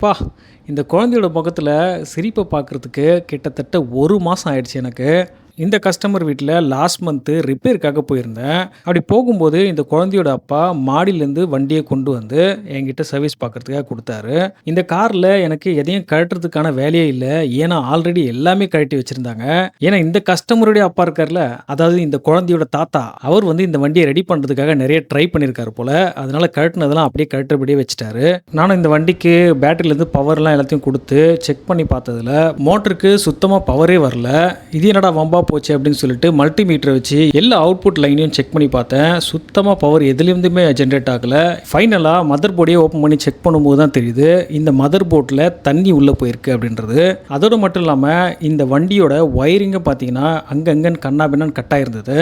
அப்பா! இந்த குழந்தையோட முகத்துல சிரிப்ப பார்க்குறதுக்கு கிட்டத்தட்ட 1 மாசம் ஆயிடுச்சு எனக்கு. இந்த கஸ்டமர் வீட்ல லாஸ்ட் மந்த்து ரிப்பேருக்காக போயிருந்தேன். அப்படி போகும்போது இந்த குழந்தையோட அப்பா மாடியிலேருந்து வண்டிய கொண்டு வந்து என்கிட்ட சர்வீஸ் பார்க்கறதுக்காக குடுத்தாரு. இந்த கார்ல எனக்கு எதையும் கழட்டுறதுக்கான வேலையே இல்ல. ஏன்னா ஆல்ரெடி எல்லாமே கழட்டி வச்சிருந்தாங்க. ஏன்னா இந்த கஸ்டமருடைய அப்பா இருக்கார்ல, அதாவது இந்த குழந்தையோட தாத்தா, அவர் வந்து இந்த வண்டிய ரெடி பண்றதுக்காக நெறைய ட்ரை பண்ணியிருக்காரு போல. அதனால கழட்டுனதெல்லாம் அப்படியே கழற்றபடியே வச்சுட்டாரு. நானும் இந்த வண்டிக்கு பேட்டரியிலேருந்து பவர்லாம் எல்லாத்தையும் குடுத்து செக் பண்ணி பார்த்ததுல, மோட்டருக்கு சுத்தமா பவரே வரல. இது என்னடா வம்பா போச்சு அப்படின்னு சொல்லிட்டு மல்டிமீட்டரை வச்சு எல்லா அவுட்புட் லைனையும் செக் பண்ணி பார்த்தேன். சுத்தமாக பவர் எதுலேருந்துமே ஜென்ரேட் ஆகலை. ஃபைனலாக மதர் போர்டையே ஓப்பன் பண்ணி செக் பண்ணும்போது தான் தெரியுது இந்த மதர் போர்டில் தண்ணி உள்ளே போயிருக்கு அப்படின்றது. அதோடு மட்டும் இல்லாமல் இந்த வண்டியோட ஒயரிங்கை பார்த்தீங்கன்னா அங்கங்கன்னு கண்ணாபின்னு கட் ஆயிருந்தது.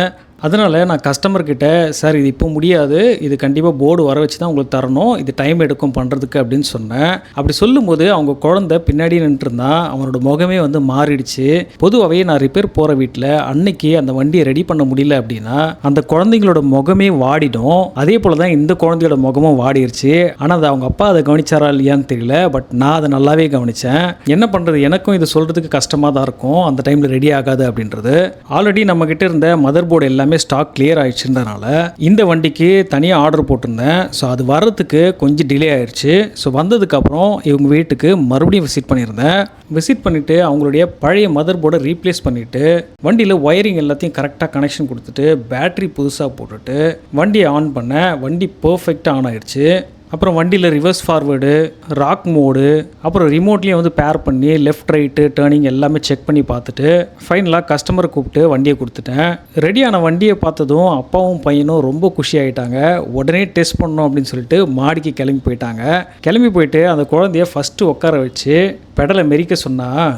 அதனால் நான் கஸ்டமர்கிட்ட, சார் இது இப்போ முடியாது, இது கண்டிப்பாக போர்டு வர வச்சு தான் உங்களுக்கு தரணும், இது டைம் எடுக்கும் பண்ணுறதுக்கு அப்படின்னு சொன்னேன். அப்படி சொல்லும்போது அவங்க குழந்தை பின்னாடி நின்றுருந்தான். அவனோட முகமே வந்து மாறிடுச்சு. பொதுவாகவே நான் ரிப்பேர் போகிற வீட்டில் அன்னைக்கு அந்த வண்டியை ரெடி பண்ண முடியல அப்படின்னா அந்த குழந்தைங்களோட முகமே வாடிடும். அதே போல் தான் இந்த குழந்தையோட முகமும் வாடிடுச்சு. ஆனால் அது அவங்க அப்பா அதை கவனிச்சாரா இல்லையான்னு தெரியல. பட் நான் அதை நல்லாவே கவனித்தேன். என்ன பண்ணுறது, எனக்கும் இது சொல்கிறதுக்கு கஷ்டமாக தான் இருக்கும் அந்த டைமில் ரெடி ஆகாது அப்படின்றது. ஆல்ரெடி நம்மக்கிட்ட இருந்த மதர் போர்டு எல்லாமே ஸ்டாக் கிளியர் ஆயிடுச்சுன்றனால இந்த வண்டிக்கு தனியாக ஆர்டர் போட்டிருந்தேன். ஸோ அது வர்றதுக்கு கொஞ்சம் டிலே ஆயிடுச்சு. ஸோ வந்ததுக்கப்புறம் இவங்க வீட்டுக்கு மறுபடியும் விசிட் பண்ணியிருந்தேன். விசிட் பண்ணிவிட்டு அவங்களுடைய பழைய மதர் போர்டை ரீப்ளேஸ் பண்ணிவிட்டு வண்டியில் ஒயரிங் எல்லாத்தையும் கரெக்டாக கனெக்ஷன் கொடுத்துட்டு பேட்ரி புதுசாக போட்டுட்டு வண்டியை ஆன் பண்ணேன். வண்டி பர்ஃபெக்டாக ஆன் ஆயிடுச்சு. அப்புறம் வண்டியில் ரிவர்ஸ் ஃபார்வேர்டு, ராக் மோடு, அப்புறம் ரிமோட்லேயும் வந்து பேர் பண்ணி லெஃப்ட் ரைட்டு டேர்னிங் எல்லாமே செக் பண்ணி பார்த்துட்டு ஃபைனலாக கஸ்டமரை கூப்பிட்டு வண்டியை கொடுத்துட்டேன். ரெடியான வண்டியை பார்த்ததும் அப்பாவும் பையனும் ரொம்ப குஷி ஆகிட்டாங்க. உடனே டெஸ்ட் பண்ணணும் அப்படின்னு சொல்லிட்டு மாடிக்கு கிளம்பி போயிட்டாங்க. கிளம்பி போயிட்டு அந்த குழந்தைய ஃபஸ்ட்டு உட்கார வச்சு பெடலை மெரிக்க சொன்னால்